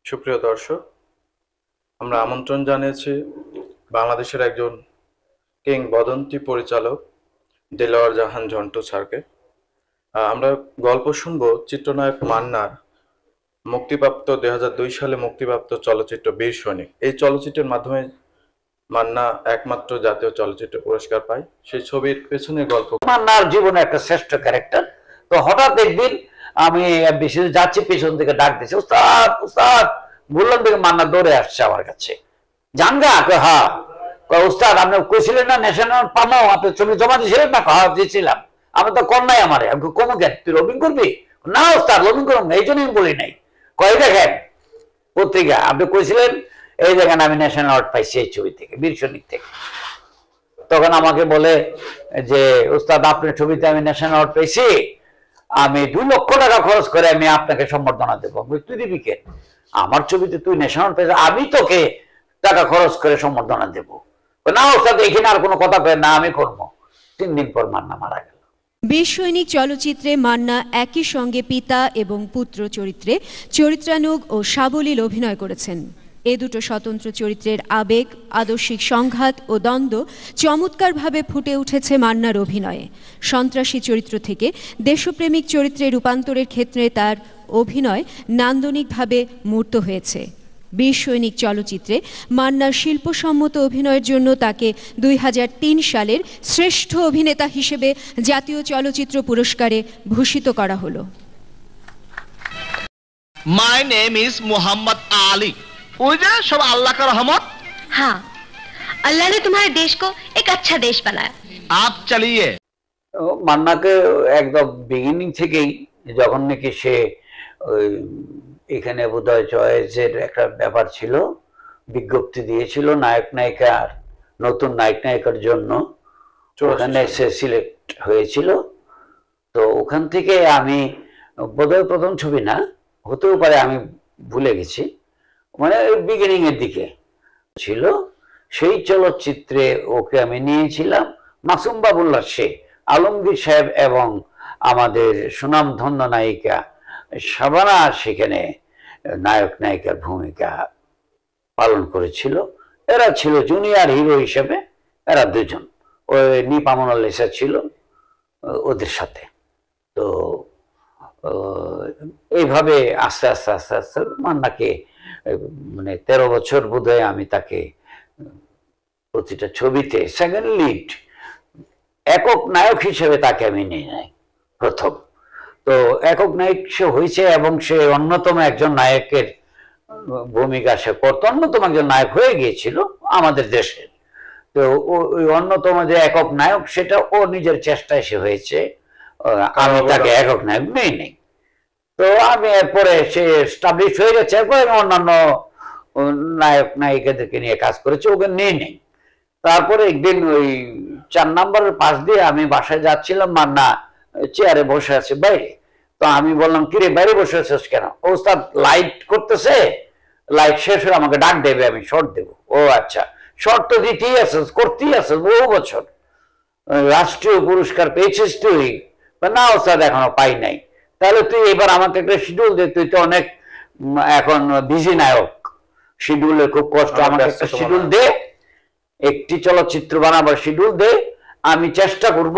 সুপ্রিয় দর্শক, আমরা আমন্ত্রণ জানিয়েছি বাংলাদেশের একজন কিংবদন্তি পরিচালক দেলোয়ার জাহান ঝন্টু স্যারকে। আমরা গল্প শুনবো চিত্রনায়ক মান্নার মুক্তিপ্রাপ্ত 2002 সালে মুক্তিপ্রাপ্ত চলচ্চিত্র বীর সৈনিক। এই চলচ্চিত্রের মাধ্যমে মান্না একমাত্র জাতীয় চলচ্চিত্র পুরস্কার পায়। সেই ছবির পেছনের গল্প। মান্নার জীবনে একটা শ্রেষ্ঠ ক্যারেক্টার। তো হঠাৎ একদিন আমি বিশেষ যাচ্ছি, পেছন থেকে ডাক দিচ্ছে, উস্তাদ উস্তাদ। বললাম দেখে মান্না দৌড়ে আসছে আমার কাছে। জানগা? হ্যাঁ। উস্তাদ আপনি কইছিলেন না ন্যাশনাল পামো, আপনি ছবি জমা দিয়েছিলেন না? হ্যাঁ দিয়েছিলাম। আমি তো কর নাই আমারে। আমি কমু কেন, তুই লবিং করবি? না উস্তাদ লবিং করুন, এই জন্যই বলি নাই। কয় দেখেন পত্রিকা, আপনি কইছিলেন এই দেখেন আমি ন্যাশনাল অ্যাওয়ার্ড পাইছি এই ছবি থেকে, বীর সৈনিক থেকে। তখন আমাকে বলে যে উস্তাদ আপনার ছবিতে আমি ন্যাশনাল অ্যাওয়ার্ড পেয়েছি, আমি 2 লক্ষ টাকা খরচ করে আমি আপনাকে সম্বর্ধনা দেবো। তুই দিবি কে? আমার ছবিতে তুই ন্যাশনাল অ্যাওয়ার্ড পেয়েছিস, আমি তোকে টাকা খরচ করে সম্বর্ধনা দেবো। না উস্তাদ এখানে আর কোনো কথা কয় না, আমি করবো। 3 দিন পর মান্না মারা গেল। বীর সৈনিক চলচ্চিত্রে মান্না একই সঙ্গে পিতা এবং পুত্র চরিত্রে চরিত্রানুগ ও সাবলীল অভিনয় করেছেন। এ দুটো স্বতন্ত্র চরিত্রের আবেগ, আদর্শিক সংঘাত ও দ্বন্দ্ব চমৎকারভাবে ফুটে উঠেছে মান্নার অভিনয়ে। সন্ত্রাসী চরিত্র থেকে দেশপ্রেমিক চরিত্রে রূপান্তরের ক্ষেত্রে তার অভিনয় নান্দনিকভাবে মূর্ত হয়েছে। বীর সৈনিক চলচ্চিত্রে মান্নার শিল্পসম্মত অভিনয়ের জন্য তাকে 2003 সালের শ্রেষ্ঠ অভিনেতা হিসেবে জাতীয় চলচ্চিত্র পুরস্কারে ভূষিত করা হলো। My name is Muhammad Ali। पूजा सब अल्लाह का रहमत। हाँ, अल्लाह ने तुम्हारे देश को एक अच्छा देश बनाया। आप चलिए। মান্নাকে একদম বিগিনিং থেকেই যখন নাকি সে এখানে বোধহয় চয়েসের একটা ব্যাপার ছিল, বিজ্ঞপ্তি দিয়েছিল নায়ক নায়িকার, নতুন নায়ক নায়িকার জন্য, ওখানে সে সিলেক্ট হয়েছিল। তো ওখান থেকে আমি বোধহয় প্রথম ছবি না, হতেও পারে আমি ভুলে গেছি, মানে বিগিনিং এর দিকে ছিল, সেই চলচ্চিত্রে ওকে আমি নিয়েছিলাম। মাসুম বাবুল্লাহ সে আলমগীর সাহেব এবং আমাদের সুনামধন্য নায়িকা শাবানা সেখানে নায়ক নায়িকার ভূমিকা পালন করেছিল। এরা ছিল জুনিয়র হিরো হিসেবে, এরা দুজন, ওই নিপামনালিসা ছিল ওদের সাথে। তো এইভাবে আস্তে আস্তে আস্তে আস্তে মান্নাকে মানে 13 বছর বোধহয় আমি তাকে প্রতিটা ছবিতে সেকেন্ড লিড একক নায়ক হিসেবে তাকে আমি নিয়ে নেই প্রথম। তো একক নায়ক সে হয়েছে এবং সে অন্যতম একজন নায়কের ভূমিকা সে করতো, অন্যতম একজন নায়ক হয়ে গিয়েছিল আমাদের দেশের। তো ওই অন্যতম যে একক নায়ক সেটা ও নিজের চেষ্টায় সে হয়েছে, আমি তাকে একক নায়ক নেই নেই। তো আমি এরপরে সে এস্টাবলিশ হয়ে গেছে, এরপরে আমি অন্যান্য নায়ক নায়িকাদেরকে নিয়ে কাজ করেছি, ওকে নিয়ে নেই। তারপরে একদিন ওই 4 নম্বরের পাশ দিয়ে আমি বাসায় যাচ্ছিলাম, মান্না চেয়ারে বসে আছে বাইরে। তো আমি বললাম কিরে বাইরে বসে আছিস কেন? ওস্তাদ লাইট করতেছে, লাইট শেষ হয়ে আমাকে ডাক দেবে, আমি শর্ট দেবো। ও আচ্ছা, শর্ট তো দিতেই আছিস, করতেই আছিস বহু বছর, রাষ্ট্রীয় পুরস্কার পেয়েছিস তুই? না ওস্তাদ এখনো পাই নাই। তাহলে তুই এবার আমাকে একটা শিডিউল দে, তুই তো অনেক এখন বিজি নায়ক, শিডিউলের খুব কষ্ট, আমাকে একটা শিডিউল দে, একটি চলচ্চিত্র বানাবার শিডিউল দে, আমি চেষ্টা করব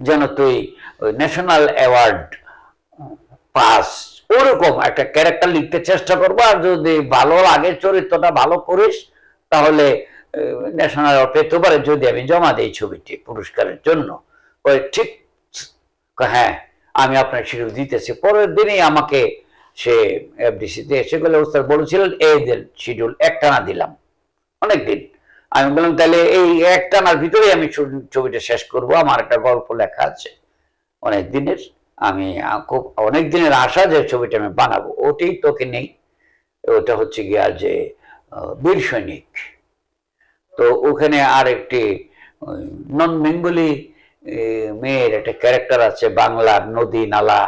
যেন তুই ন্যাশনাল অ্যাওয়ার্ড পাস, ওরকম একটা ক্যারেক্টার লিখতে চেষ্টা করবো। আর যদি ভালো লাগে, চরিত্রটা ভালো করিস, তাহলে ন্যাশনাল অ্যাওয়ার্ড পেতে পারে যদি আমি জমা দিই ছবিটি পুরস্কারের জন্য। ওই ঠিক, হ্যাঁ আমি আপনার শিডিউল দিতেছি। পরের দিনই আমাকে সে এফডিসিতে এসে গেলে ওস্তাদ বলেছিলেন এই দিন শিডিউল একটানা দিলাম অনেকদিন। আমি বললাম তাহলে এই একটানার ভিতরেই আমি ছবিটা শেষ করব, আমার একটা গল্প লেখা আছে অনেক দিনের, আমি খুব অনেক দিনের আশা যে ছবিটা আমি বানাবো, ওটাই তোকে নেই। ওটা হচ্ছে গিয়া যে বীর সৈনিক। তো ওখানে আর একটি নন বেঙ্গলি মেয়ের একটা ক্যারেক্টার আছে, বাংলার নদী নালা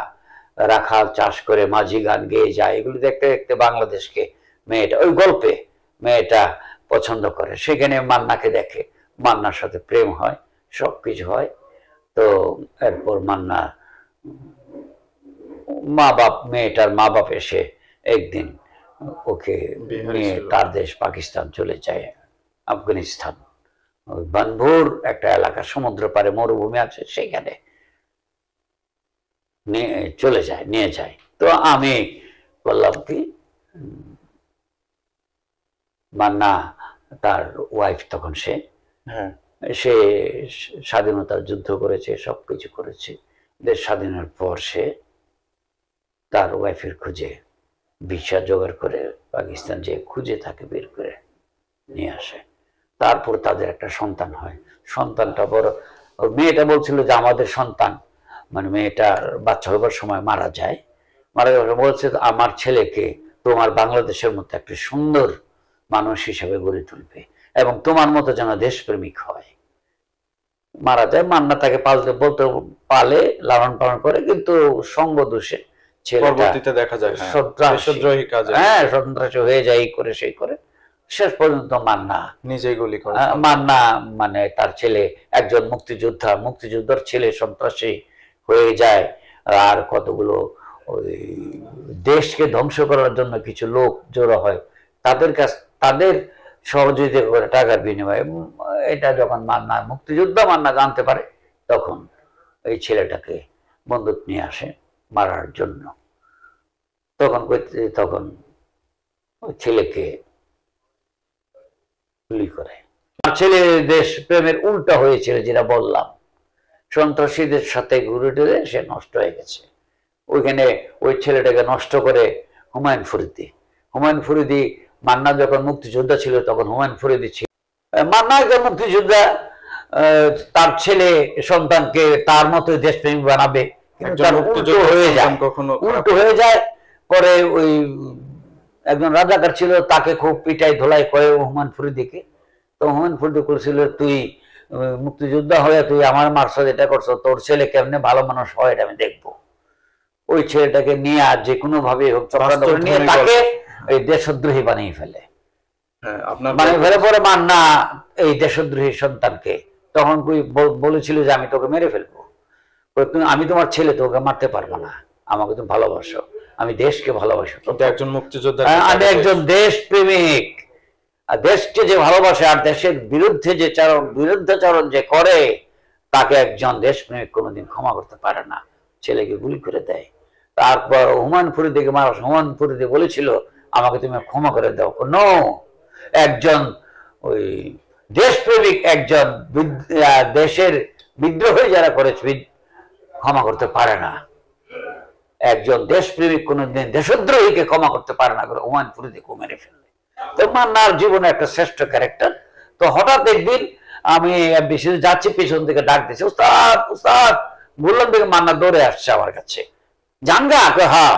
রাখাল চাষ করে মাঝি গান গেয়ে যায়, এগুলো দেখতে দেখতে বাংলাদেশকে মেয়েটা, ওই গল্পে মেয়েটা পছন্দ করে, সেখানে মান্নাকে দেখে, মান্নার সাথে প্রেম হয়, সবকিছু হয়। তো এরপর মান্না মা বাপ, মেয়েটার মা বাপ এসে একদিন ওকে বিহারি নিয়ে ছিল। তার দেশ পাকিস্তান চলে যায়, আফগানিস্তান। ওই বানভোর একটা এলাকা, সমুদ্র পারে মরুভূমি আছে, সেখানে চলে যায়, নিয়ে যায়। তো আমি বললাম কি, মান্না তার ওয়াইফ, তখন সে হ্যাঁ সে স্বাধীনতার যুদ্ধ করেছে, সবকিছু করেছে। দেশ স্বাধীনের পর সে তার ওয়াইফের খুঁজে ভিসা জোগাড় করে পাকিস্তান যে খুঁজে তাকে বের করে নিয়ে আসে। তারপর তাদের একটা সন্তান হয়। সন্তানটা বড়, ওর মেয়েটা বলছিল যে আমাদের সন্তান, মানে মেয়েটার বাচ্চা হবার সময় মারা যায়। মারা যাওয়ার বলছে আমার ছেলেকে তোমার বাংলাদেশের মতো একটা সুন্দর মানুষ হিসেবে গড়ে তুলবে এবং তোমার মতো যেন দেশপ্রেমিক হয়। মারা যায়। মান্না তাকে পালতে বলতে পালে, লালন পালন করে, কিন্তু সঙ্গ দোষে ছেলেটা পরবর্তীতে দেখা যায় দেশদ্রোহী কাজে সন্ত্রাসী হয়ে যায়, এই করে সেই করে শেষ পর্যন্ত মান্না নিজেই গুলি করে। মান্না মানে তার ছেলে একজন মুক্তিযোদ্ধার ছেলে সন্ত্রাসী হয়ে যায়। আর কতগুলো ওই দেশকে ধ্বংস করার জন্য কিছু লোক জড়ো হয়, তাদের সহযোগিতা করে টাকার বিনিময়ে। এটা যখন মুক্তিযোদ্ধা জানতে পারে, তখন এই ছেলেটাকে বন্দুক নিয়ে আসে মারার জন্য। তখন ওই ছেলেকে গুলি করে। আমার ছেলে দেশ প্রেমের উল্টা হয়েছিল, যেটা বললাম, সন্ত্রাসীদের সাথে ঘুরে টুরে সে নষ্ট হয়ে গেছে। ওইখানে ওই ছেলেটাকে নষ্ট করে হুমায়ুন ফরিদি। মান্না যখন মুক্তিযোদ্ধা ছিল তখন হুমায়ুন ফরিদি ছিল। মান্না একজন মুক্তিযোদ্ধা, তার ছেলে সন্তানকে তার মতো দেশপ্রেমিক বানাবে, উল্টো হয়ে যায়। পরে ওই একজন রাজাকার ছিল, তাকে খুব পিটাই ধোলাই করে হুমায়ুন ফরিদিকে। তো হুমায়ুন ফরিদি করেছিল, তুই মুক্তিযোদ্ধা হয়ে তুই আমার মারসদ এটা করছো, তোর ছেলে কেমনে ভালো মানুষ হয় এটা আমি দেখবো। ওই ছেলেটাকে নিয়ে আর যে কোনো ভাবে হোক নিয়ে তাকে এই দেশদ্রোহী বানিয়ে ফেলে। পরে মান্না এই দেশদ্রোহী সন্তানকে তখন বলেছিল যে আমি তোকে মেরে ফেলবো, আমি তোমার ছেলে, তোকে মারতে পারবো না, আমাকে তুমি ভালোবাসো, আমি দেশকে ভালোবাসো। একজন মুক্তিযোদ্ধা, আমি একজন দেশ প্রেমিক, দেশকে যে ভালোবাসে আর দেশের বিরুদ্ধে যে বিরুদ্ধাচরণ যে করে, তাকে একজন দেশপ্রেমিক কোনোদিন ক্ষমা করতে পারে না। ছেলেকে গুলি করে দেয়। তারপর হুমায়ুন ফরিদিকে মারা, হুমায়ুন ফরিদি বলেছিল আমাকে তুমি ক্ষমা করে দাও। নো, একজন ওই দেশপ্রেমিক, একজন দেশের বিদ্রোহী যারা করেছে ক্ষমা করতে পারে না। একজন দেশপ্রেমিক কোনদিন দেশদ্রোহীকে ক্ষমা করতে পারে না করে হুমায়ুন ফরিদিকে মেরে ফেললে। তো মান্নার জীবনে একটা শ্রেষ্ঠ ক্যারেক্টার। তো হঠাৎ একদিন আমি যাচ্ছি, পিছন থেকে ডাক দিচ্ছে, উস্তাদ উস্তাদ। বললাম দেখে মান্না দৌড়ে আসছে আমার কাছে। জানগা? হ্যাঁ।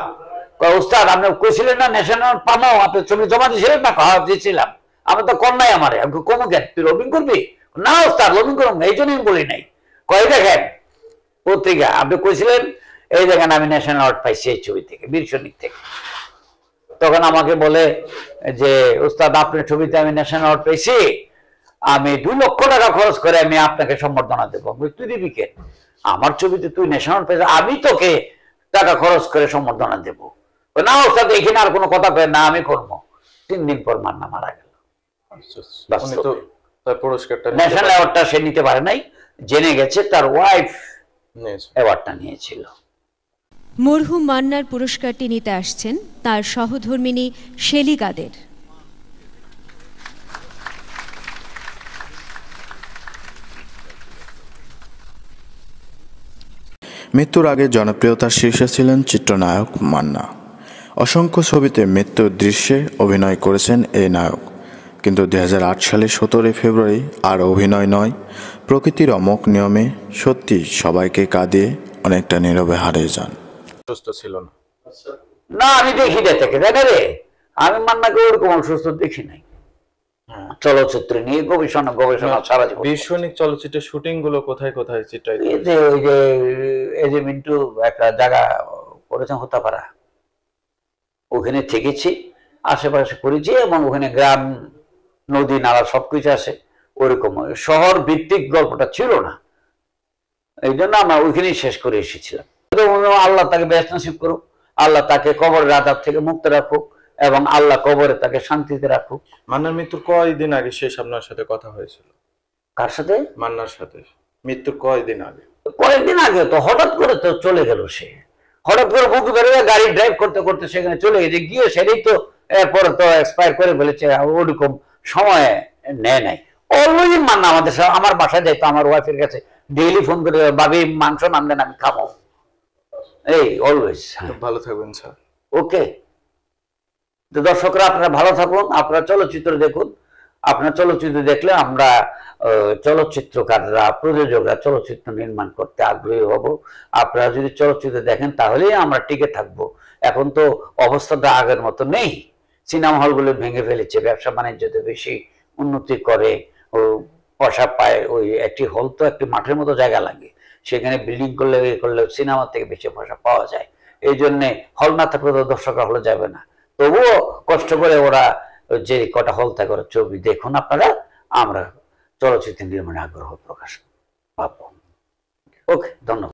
উস্তাদ আপনি কইছিলেন না ন্যাশনাল পামো, আপনি ছবি জমা দিয়েছিলেন না? হ্যাঁ দিয়েছিলাম। আমি তো কর নাই আমারে। আমি কমো কেন, তুই লবিং করবি? না উস্তাদ লবিং করুন, এই জন্যই বলি নাই। কয় দেখেন পত্রিকা, আপনি কইছিলেন, এই দেখেন আমি ন্যাশনাল অ্যাওয়ার্ড পাইছি এই ছবি থেকে, বীর সৈনিক থেকে। তখন আমাকে বলে যে উস্তাদ আপনার ছবিতে আমি ন্যাশনাল অ্যাওয়ার্ড পেয়েছি, আমি 2 লক্ষ টাকা খরচ করে আমি আপনাকে সম্বর্ধনা দেবো। তুই দিবি কে? আমার ছবিতে তুই ন্যাশনাল পেয়েছিস, আমি তোকে টাকা খরচ করে সম্বর্ধনা দেবো। না উস্তাদ এখানে আর কোনো কথা কয় না, আমি করবো। 3 দিন পর মান্না মারা গেল। ন্যাশনাল অ্যাওয়ার্ডটা সে নিতে পারে নাই, জেনে গেছে তার ওয়াইফ অ্যাওয়ার্ডটা নিয়েছিল। মরহুম মান্নার পুরস্কারটি নিতে আসছেন তার সহধর্মিণী শেলি কাদের। মৃত্যুর আগে জনপ্রিয়তার শীর্ষে ছিলেন চিত্রনায়ক মান্না। অসংখ্য ছবিতে মৃত্যুর দৃশ্যে অভিনয় করেছেন এই নায়ক। কিন্তু 2008 সালে 17 ফেব্রুয়ারি আর অভিনয় নয়, প্রকৃতির অমোঘ নিয়মে সত্যি সবাইকে কাঁদিয়ে অনেকটা নীরবে হারিয়ে যান। সুস্থ ছিল না? না, আমি দেখি না তাকে, জানে রে, আমি মান্নাকে ওরকম অসুস্থ দেখি নাই। চলচ্চিত্র নিয়ে গবেষণা সারা জীবন। বীর সৈনিক চলচ্চিত্রের শুটিং গুলো কোথায় কোথায় চিত্রায়িত? এই যে মিন্টু একটা জায়গা করেছেন হতাপাড়া, ওখানে থেকেছি, আশেপাশে করেছি, এবং ওখানে গ্রাম, নদী, নালা সবকিছু আছে। ওরকম শহর ভিত্তিক গল্পটা ছিল না, এই জন্য আমরা ওইখানেই শেষ করে এসেছিলাম। আল্লাহ তাকে ব্যস্ত নসিব করুক, আল্লাহ তাকে কবরের আযাব থেকে মুক্ত রাখুক, এবং আল্লাহ কবরে তাকে শান্তিতে রাখুক। মান্নার মৃত্যুর কয়দিন আগে শেষ আপনার সাথে কথা হয়েছিল? কার সাথে? মান্নার সাথে মৃত্যুর কয়দিন আগে? কয়েকদিন আগে তো হঠাৎ করে তো চলে গেল সে, হঠাৎ করে বুক বেরোয় গাড়ি ড্রাইভ করতে করতে সেখানে চলে গেছে, গিয়ে সেটাই তো এরপরে তো এক্সপায়ার করে ফেলেছে, ওরকম সময় নেয় নাই। অলওয়েজ মান্না আমাদের সাথে, আমার বাসায় যাইতো, আমার ওয়াইফের কাছে ডেইলি ফোন করে, ভাবি মাংস নামলেন আমি খাবো, এই অলওয়েজ। খুব ভালো থাকবেন স্যার। ওকে, তো দর্শকরা আপনারা ভালো থাকুন, আপনারা চলচ্চিত্র দেখুন। আপনার চলচ্চিত্র দেখলে আমরা চলচ্চিত্রকাররা, প্রযোজকরা চলচ্চিত্র নির্মাণ করতে আগ্রহী হব। আপনারা যদি চলচ্চিত্র দেখেন তাহলেই আমরা টিকে থাকবো। এখন তো অবস্থাটা আগের মতো নেই, সিনেমা হলগুলো ভেঙে ফেলেছে, ব্যবসা বাণিজ্যতে বেশি উন্নতি করে ও পয়সা পায়। ওই একটি হল তো একটি মাঠের মতো জায়গা লাগে, সেখানে বিল্ডিং করলে সিনেমা থেকে বেশি পয়সা পাওয়া যায়। এই জন্যে হল না থাকলে তো দর্শকরা হলে যাবে না, তবুও কষ্ট করে ওরা যে কটা হল থাকে ওরা ছবি দেখুন আপনারা, আমরা চলচ্চিত্র নির্মাণে আগ্রহ প্রকাশ পাবো। ওকে, ধন্যবাদ।